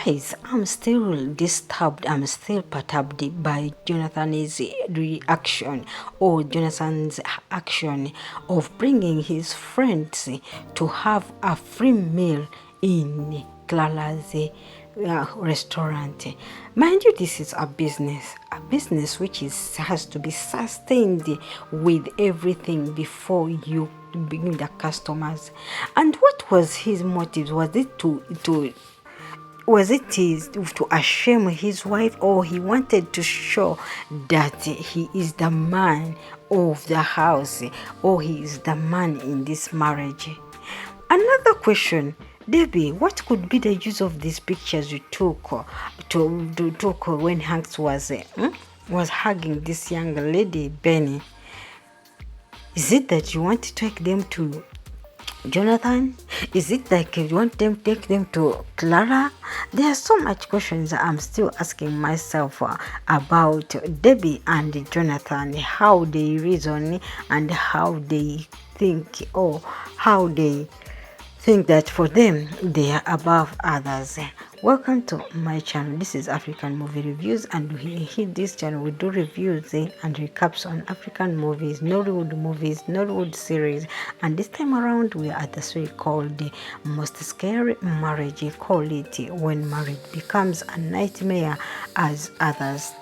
Guys, I'm still disturbed, I'm still perturbed by Jonathan's reaction, or Jonathan's action of bringing his friends to have a free meal in Clara's restaurant. Mind you, this is a business which has to be sustained with everything before you bring the customers. And what was his motive? Was it to ashame his wife, or he wanted to show that he is the man of the house, or he is the man in this marriage? Another question, Debbie, what could be the use of these pictures you took when Hanks was hugging this young lady, Benny? Is it that you want to take them to Jonathan? Is it like you want them to take them to Clara? There are so much questions I'm still asking myself about Debbie and Jonathan, how they reason and how they think, or how they think that for them they are above others. Welcome to my channel. This is African Movie Reviews, and here this channel we do reviews and recaps on African movies, Nollywood series, and this time around we are at the series called the Most Scary Marriage. Call it When Marriage Becomes a Nightmare, as others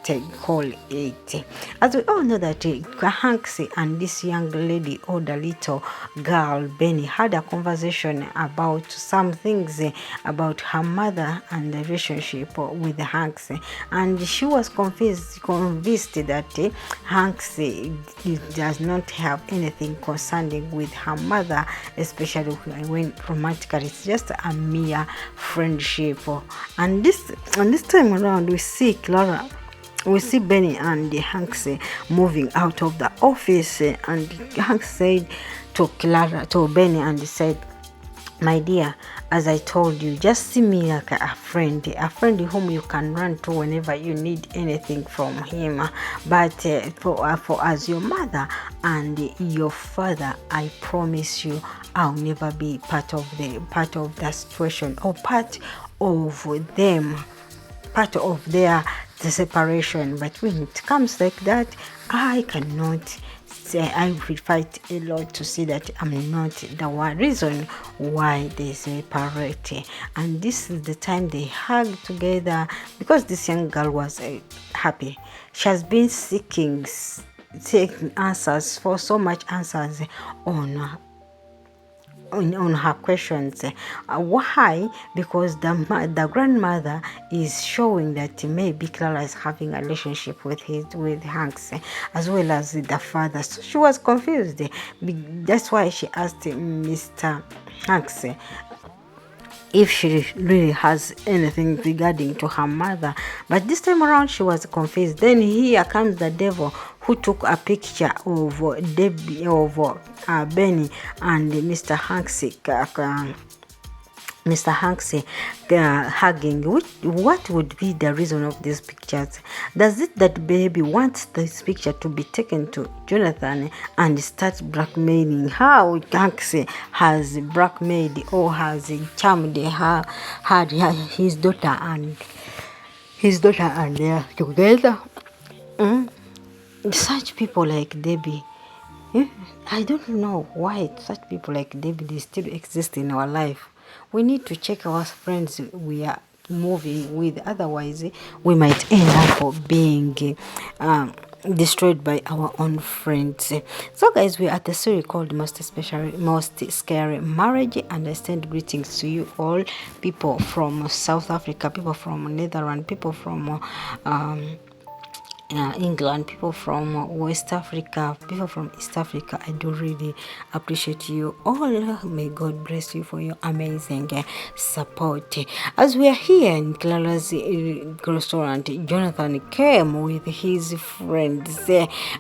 call it. As we all know that Hanks and this young lady, or the little girl Benny, had a conversation about some things about her mother and the relationship with Hanks, and she was convinced that Hanks does not have anything concerning with her mother, especially when romantically. It's just a mere friendship. And this time around we see Benny and Hanks moving out of the office, and Hanks said to Benny, and he said, "My dear, as I told you, just see me like a friend whom you can run to whenever you need anything from him. But for as your mother and your father, I promise you, I'll never be part of that situation, or part of their separation. But when it comes like that, I cannot say. I will fight a lot to see that I'm not the one reason why they separate." And this is the time they hug together, because this young girl was happy. She has been seeking answers, for so much answers on her questions. Why? Because the grandmother is showing that maybe Clara is having a relationship with Hanks, as well as the father. So she was confused. That's why she asked Mr. Hanks if she really has anything regarding to her mother. But this time around she was confused. Then here comes the devil, who took a picture of Benny and Mr. Hanks hugging. What would be the reason of these pictures? Does it that baby wants this picture to be taken to Jonathan and starts blackmailing? How Hanks has blackmailed or has charmed his daughter and they are together. Such people like Debbie, I don't know why such people like Debbie, they still exist in our life. We need to check our friends we are moving with, otherwise we might end up being destroyed by our own friends. So guys, we are at the series called Most Scary Marriage, and I send greetings to you all, people from South Africa, people from Netherlands, people from England, people from West Africa, people from East Africa. I do really appreciate you all. May God bless you for your amazing support. As we are here in Clara's restaurant, Jonathan came with his friends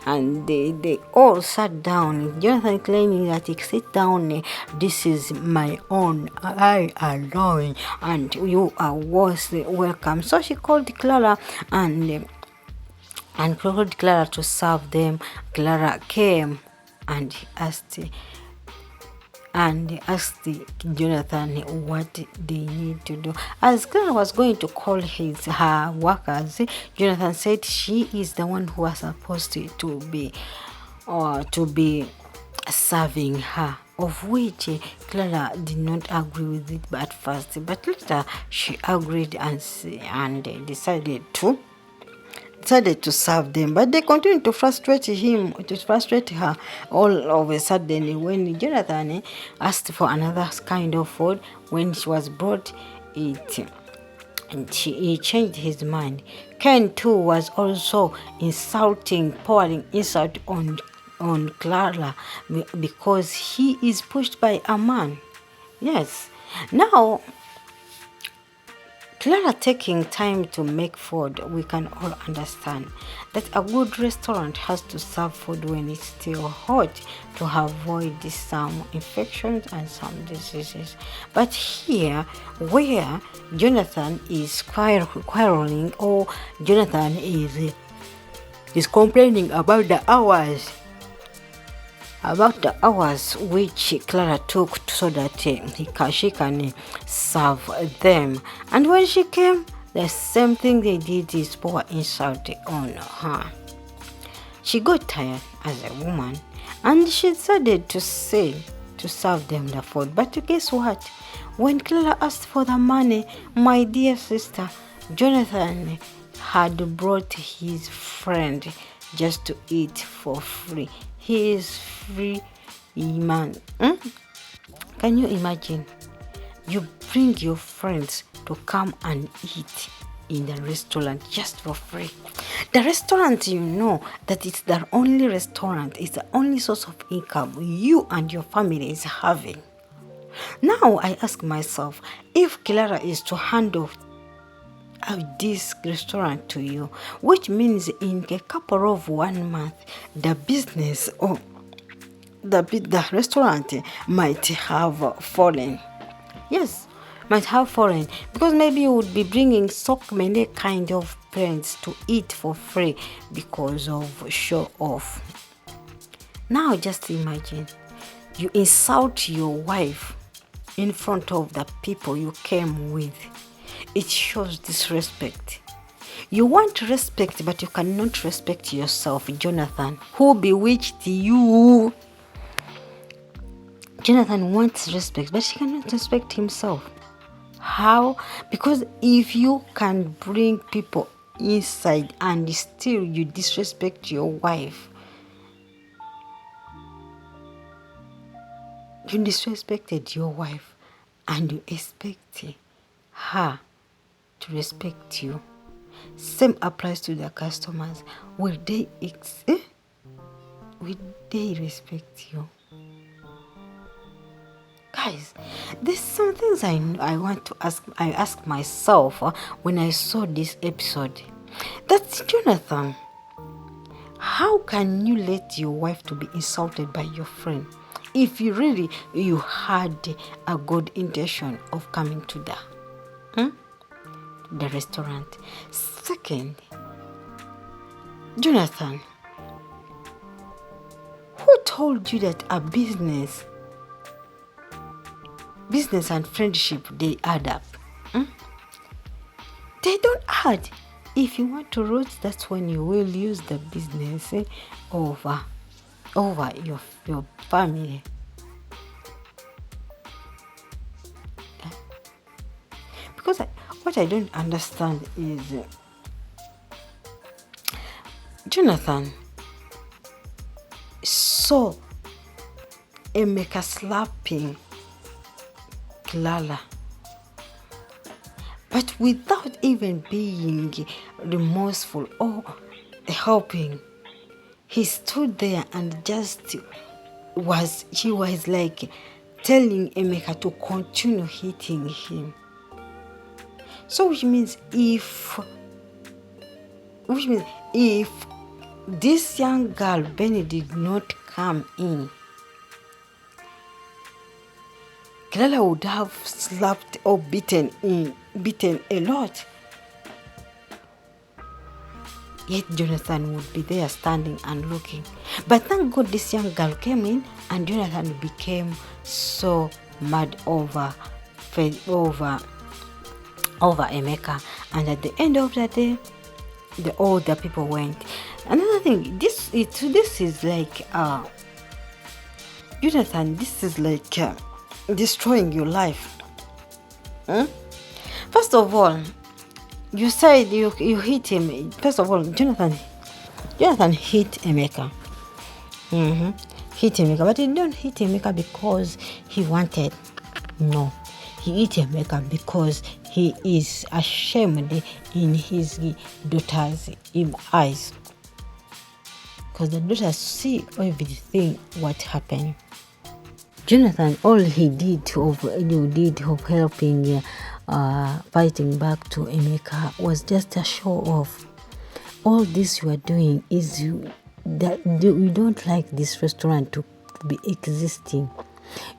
and they all sat down. Jonathan claiming that he sit down, this is my own, I alone, and you are welcome. So she called Clara and called Clara to serve them. Clara came and asked and asked Jonathan what they need to do. As Clara was going to call her workers, Jonathan said she is the one who was supposed to be serving her, of which Clara did not agree with it at first, but later she agreed and decided to serve them, but they continued to frustrate her. All of a sudden, when Jonathan asked for another kind of food, when she was brought it, and he changed his mind. Ken too was also pouring insult on Clara because he is pushed by a man. Yes. Now, Clara taking time to make food, we can all understand that a good restaurant has to serve food when it's still hot to avoid some infections and some diseases. But here, where Jonathan is quarreling, or Jonathan is complaining about the hours which Clara took so that she can serve them. And when she came, the same thing they did is pour insult on her. She got tired as a woman and she decided to serve them the food. But guess what? When Clara asked for the money, my dear sister, Jonathan had brought his friend just to eat for free. He is free man. Can you imagine? You bring your friends to come and eat in the restaurant just for free. The restaurant, you know that it's the only restaurant, it's the only source of income you and your family is having. Now I ask myself, if Clara is to handle this restaurant to you, which means in a couple of 1 month, the business or the restaurant might have fallen. Yes, might have fallen, because maybe you would be bringing so many kind of friends to eat for free because of show off. Now just imagine, you insult your wife in front of the people you came with. It shows disrespect. You want respect, but you cannot respect yourself, Jonathan. Who bewitched you? Jonathan wants respect, but he cannot respect himself. How? Because if you can bring people inside and still you disrespect your wife, you disrespected your wife and you expect her to respect you. Same applies to the customers. Will they respect you? Guys, there's some things I want to ask. I asked myself when I saw this episode. That's Jonathan. How can you let your wife to be insulted by your friend if you had a good intention of coming to the restaurant? Second, Jonathan, who told you that a business and friendship, they add up? They don't add. If you want to root, that's when you will use the business over your family. Because what I don't understand is Jonathan saw Emeka slapping Clara, but without even being remorseful or helping. He stood there and he was like telling Emeka to continue hitting him. So which means if this young girl Benny did not come in, Clara would have slapped or beaten a lot. Yet Jonathan would be there standing and looking. But thank God this young girl came in, and Jonathan became so mad over Emeka. And at the end of the day, all the people went. Another thing, this is like Jonathan, this is like destroying your life. First of all, you said you hit him. First of all, Jonathan hit Emeka. Hit Emeka, but he didn't hit Emeka because he wanted. No, he hit Emeka because he is ashamed in his daughter's eyes. Because the daughters see everything what happened. Jonathan, all he did of helping fighting back to Emeka was just a show off. All this you are doing is you don't like this restaurant to be existing.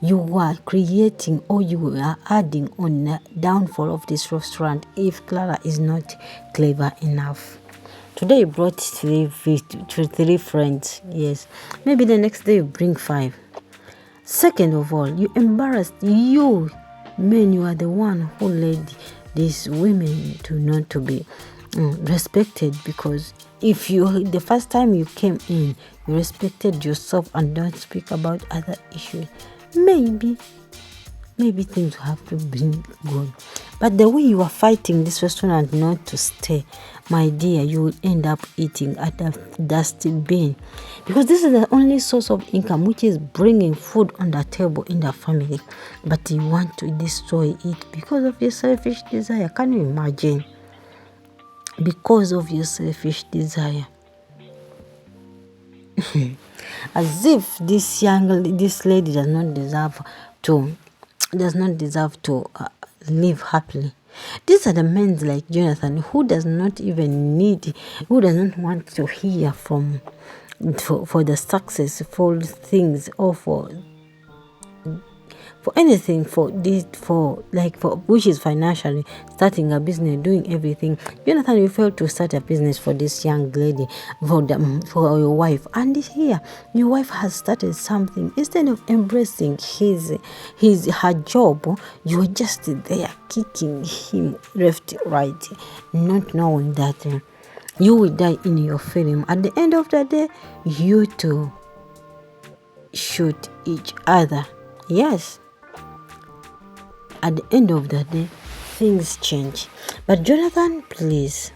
You are creating, or you are adding on the downfall of this restaurant if Clara is not clever enough. Today you brought three friends. Yes, maybe the next day you bring 5. Second of all, you embarrassed you men. You are the one who led these women to not to be respected, because if you the first time you came in, you respected yourself and don't speak about other issues, maybe things have to be good. But the way you are fighting this restaurant not to stay, my dear, you will end up eating at a dusty bin, because this is the only source of income which is bringing food on the table in the family. But you want to destroy it because of your selfish desire. Can you imagine? Because of your selfish desire. As if this lady does not deserve to live happily. These are the men like Jonathan who does not want to hear for the successful things, or for anything, which is financially starting a business, doing everything. Jonathan, you failed to start a business for this young lady, for your wife, and here your wife has started something. Instead of embracing her job, you are just there kicking him left, right, not knowing that you will die in your film. At the end of the day, you two shoot each other. Yes. At the end of the day, things change. But Jonathan, please,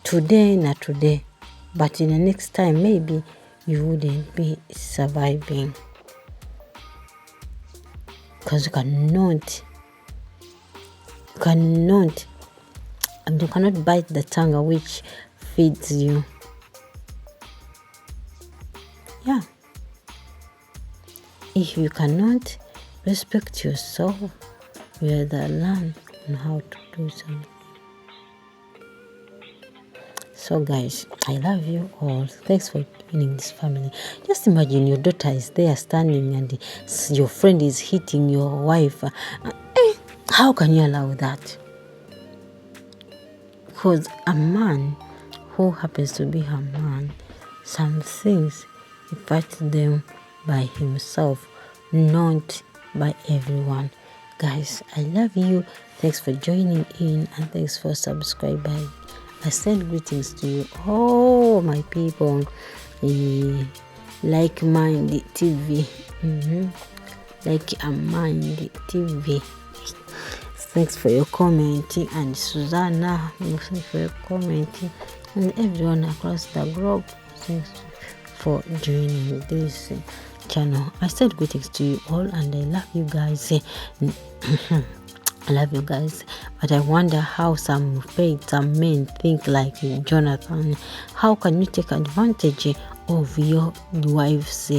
today, not today, but in the next time, maybe you wouldn't be surviving. Because you cannot bite the tongue which feeds you. Yeah. If you cannot respect yourself, you either learn on how to do something. So guys, I love you all. Thanks for joining this family. Just imagine your daughter is there standing and your friend is hitting your wife. How can you allow that? Because a man who happens to be a man, some things he fights them by himself, not by everyone. Guys, I love you. Thanks for joining in, and thanks for subscribing. I send greetings to you, oh my people. Like Mind TV, like a Mind TV. Thanks for your commenting, and Susanna, thanks for your commenting, and everyone across the globe, thanks for joining this channel. I said greetings to you all, and I love you guys. I love you guys, but I wonder how some men think like Jonathan. How can you take advantage of your wife's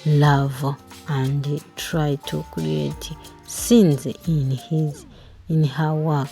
love and try to create scenes in her work?